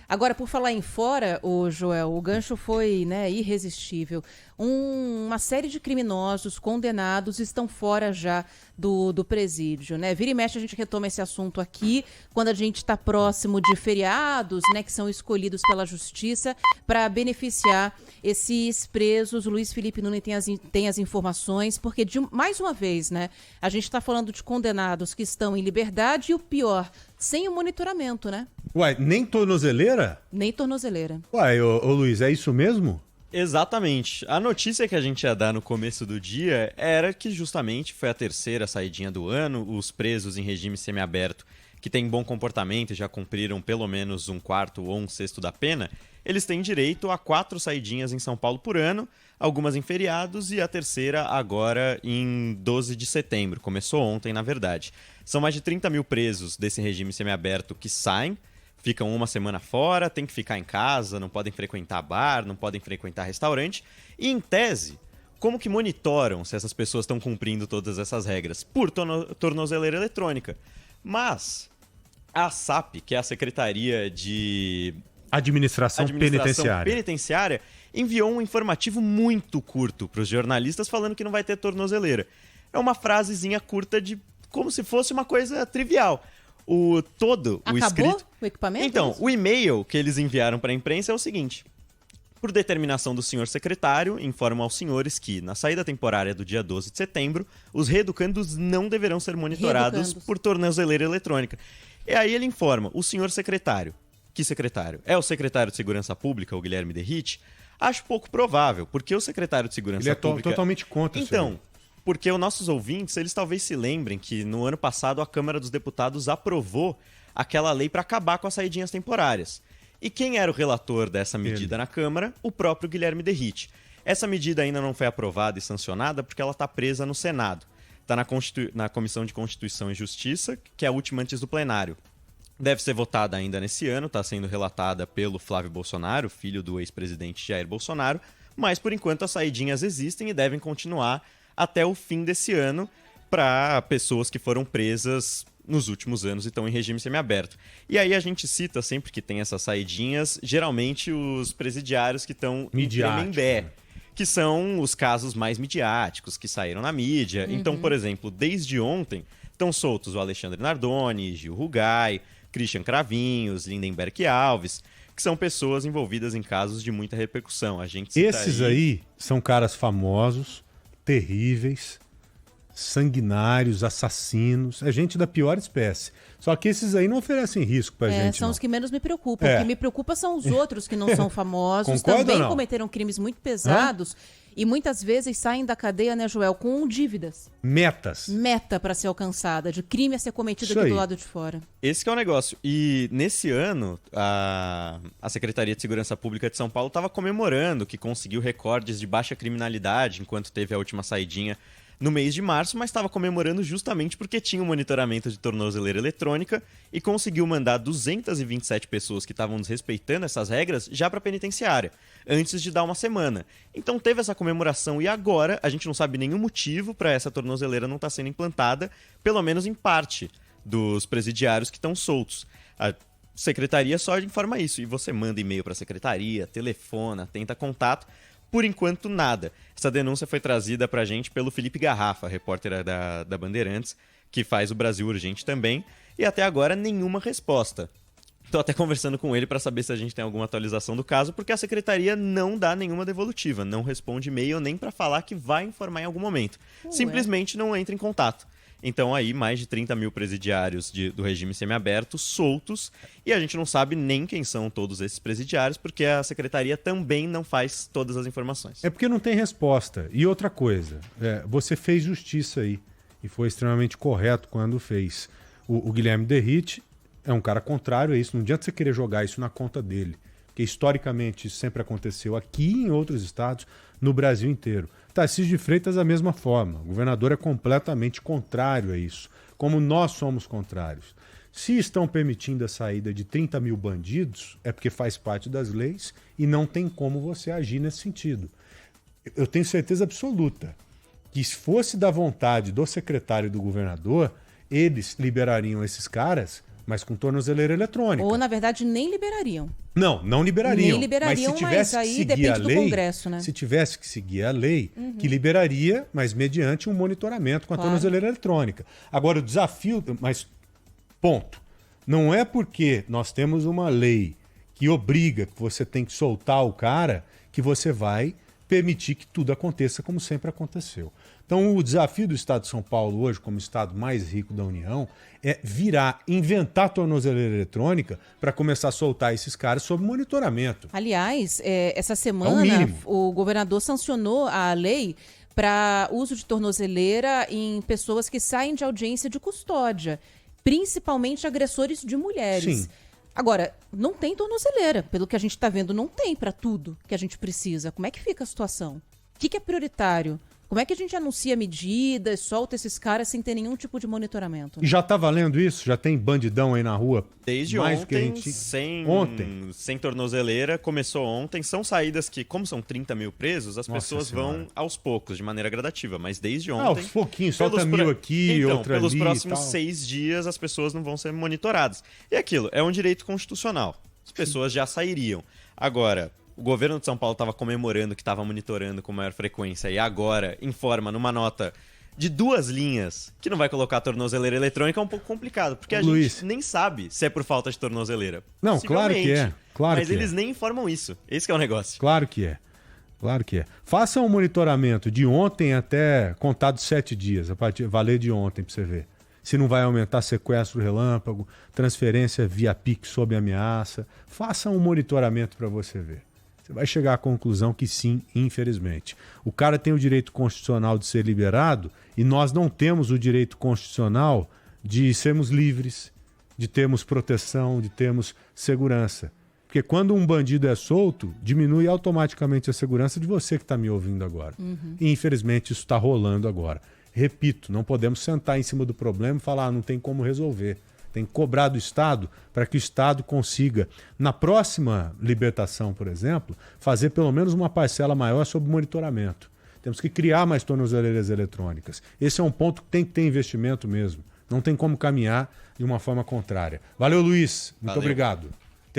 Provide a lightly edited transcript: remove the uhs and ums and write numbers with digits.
Agora, por falar em fora, o Joel, o gancho foi, né, irresistível. Uma série de criminosos condenados estão fora já do presídio, né? Vira e mexe a gente retoma esse assunto aqui, quando a gente está próximo de feriados, né, que são escolhidos pela justiça para beneficiar esses presos. O Luiz Felipe Nunes tem as informações, porque, mais uma vez, né, a gente está falando de condenados que estão em liberdade e o pior, sem o monitoramento, né? Uai, nem tornozeleira? Nem tornozeleira. Uai, ô Luiz, é isso mesmo? Exatamente. A notícia que a gente ia dar no começo do dia era que justamente foi a terceira saidinha do ano, os presos em regime semiaberto que têm bom comportamento e já cumpriram pelo menos um quarto ou um sexto da pena, eles têm direito a 4 saidinhas em São Paulo por ano, algumas em feriados e a terceira agora em 12 de setembro, começou ontem na verdade. São mais de 30 mil presos desse regime semiaberto que saem, ficam uma semana fora, tem que ficar em casa, não podem frequentar bar, não podem frequentar restaurante. E, em tese, como que monitoram se essas pessoas estão cumprindo todas essas regras? Por tornozeleira eletrônica. Mas a SAP, que é a Secretaria de Administração Penitenciária, enviou um informativo muito curto para os jornalistas falando que não vai ter tornozeleira. É uma frasezinha curta de como se fosse uma coisa trivial. O escrito... o equipamento? Então, o e-mail que eles enviaram para a imprensa é o seguinte: por determinação do senhor secretário, informo aos senhores que, na saída temporária do dia 12 de setembro, os reeducandos não deverão ser monitorados por tornozeleira eletrônica. E aí ele informa, o senhor secretário. Que secretário? É o secretário de Segurança Pública, o Guilherme Derrite? Acho pouco provável, porque o secretário de Segurança Pública... Ele é totalmente contra isso. Então, porque os nossos ouvintes, eles talvez se lembrem que no ano passado a Câmara dos Deputados aprovou aquela lei para acabar com as saidinhas temporárias. E quem era o relator dessa medida na Câmara? O próprio Guilherme Derrite. Essa medida ainda não foi aprovada e sancionada porque ela está presa no Senado. Está na Comissão de Constituição e Justiça, que é a última antes do plenário. Deve ser votada ainda nesse ano, está sendo relatada pelo Flávio Bolsonaro, filho do ex-presidente Jair Bolsonaro, mas por enquanto as saidinhas existem e devem continuar até o fim desse ano para pessoas que foram presas nos últimos anos e estão em regime semiaberto. E aí a gente cita sempre que tem essas saidinhas, geralmente os presidiários que estão em Tremembé, que são os casos mais midiáticos, que saíram na mídia. Então, por exemplo, desde ontem estão soltos o Alexandre Nardoni, Gil Rugai, Christian Cravinhos, Lindenberg Alves, que são pessoas envolvidas em casos de muita repercussão. A gente cita Esses aí são caras famosos, terríveis, sanguinários, assassinos, é gente da pior espécie. Só que esses aí não oferecem risco pra gente. São não. os que menos me preocupam. O que me preocupa são os outros que não são famosos, também cometeram crimes muito pesados e muitas vezes saem da cadeia, né, Joel, com dívidas. Meta para ser alcançada, de crime a ser cometido aqui do lado de fora. Esse que é o negócio. E nesse ano, a Secretaria de Segurança Pública de São Paulo estava comemorando que conseguiu recordes de baixa criminalidade enquanto teve a última saidinha no mês de março, mas estava comemorando justamente porque tinha um monitoramento de tornozeleira eletrônica e conseguiu mandar 227 pessoas que estavam desrespeitando essas regras já para a penitenciária, antes de dar uma semana. Então teve essa comemoração e agora a gente não sabe nenhum motivo para essa tornozeleira não estar sendo implantada, pelo menos em parte dos presidiários que estão soltos. A secretaria só informa isso, e você manda e-mail para a secretaria, telefona, tenta contato. Por enquanto, nada. Essa denúncia foi trazida pra gente pelo Felipe Garrafa, repórter da Bandeirantes, que faz o Brasil Urgente também, e até agora nenhuma resposta. Tô até conversando com ele para saber se a gente tem alguma atualização do caso, porque a secretaria não dá nenhuma devolutiva, não responde e-mail nem para falar que vai informar em algum momento. Simplesmente não entra em contato. Então aí mais de 30 mil presidiários do regime semiaberto soltos, e a gente não sabe nem quem são todos esses presidiários, porque a secretaria também não faz todas as informações. É porque não tem resposta. E outra coisa, você fez justiça aí, e foi extremamente correto quando fez. O Guilherme Derrite é um cara contrário a isso, não adianta você querer jogar isso na conta dele, porque historicamente isso sempre aconteceu aqui e em outros estados, no Brasil inteiro. Tarcísio de Freitas da mesma forma. O governador é completamente contrário a isso, como nós somos contrários. Se estão permitindo a saída de 30 mil bandidos, é porque faz parte das leis e não tem como você agir nesse sentido. Eu tenho certeza absoluta que se fosse da vontade do secretário e do governador, eles liberariam esses caras, mas com tornozeleira eletrônica. Ou, na verdade, nem liberariam. Não liberariam. Nem liberariam, mas se tivesse mas aí que seguir depende a do lei, Congresso, né? Se tivesse que seguir a lei, que liberaria, mas mediante um monitoramento com a tornozeleira eletrônica. Agora, o desafio... Mas, ponto. Não é porque nós temos uma lei que obriga que você tem que soltar o cara que você vai permitir que tudo aconteça como sempre aconteceu. Então, o desafio do Estado de São Paulo hoje, como estado mais rico da União, é inventar tornozeleira eletrônica para começar a soltar esses caras sob monitoramento. Aliás, essa É o semana mínimo. o governador sancionou a lei para uso de tornozeleira em pessoas que saem de audiência de custódia, principalmente agressores de mulheres. Sim. Agora, não tem tornozeleira. Pelo que a gente está vendo, não tem para tudo que a gente precisa. Como é que fica a situação? O que é prioritário? Como é que a gente anuncia medidas, solta esses caras sem ter nenhum tipo de monitoramento? E já tá valendo isso? Já tem bandidão aí na rua? Desde mais ontem, do que a gente... sem tornozeleira, começou ontem. São saídas que, como são 30 mil presos, as Nossa pessoas Senhora. vão aos poucos, de maneira gradativa. Mas desde ontem... Aos pouquinhos, solta pelos 1000 aqui, então, outra pelos ali e próximos tal. 6 dias, as pessoas não vão ser monitoradas. E aquilo, é um direito constitucional. As pessoas já sairiam. Agora... O governo de São Paulo estava comemorando que estava monitorando com maior frequência e agora informa numa nota de 2 linhas que não vai colocar tornozeleira eletrônica. É um pouco complicado, porque a Luiz. gente nem sabe se é por falta de tornozeleira. Não, claro que é. Possivelmente. Claro Mas que eles é. nem informam isso. Esse que é o negócio. Claro que é. Claro que é. Faça um monitoramento de ontem até contados 7 dias, a partir valer de ontem para você ver. Se não vai aumentar sequestro relâmpago, transferência via PIX sob ameaça. Faça um monitoramento para você ver. Você vai chegar à conclusão que sim, infelizmente. O cara tem o direito constitucional de ser liberado e nós não temos o direito constitucional de sermos livres, de termos proteção, de termos segurança. Porque quando um bandido é solto, diminui automaticamente a segurança de você que está me ouvindo agora. E infelizmente isso está rolando agora. Repito, não podemos sentar em cima do problema e falar, não tem como resolver. Tem que cobrar do Estado para que o Estado consiga, na próxima libertação, por exemplo, fazer pelo menos uma parcela maior sobre monitoramento. Temos que criar mais tornozeleiras eletrônicas. Esse é um ponto que tem que ter investimento mesmo. Não tem como caminhar de uma forma contrária. Valeu, Luiz. Muito Valeu. obrigado.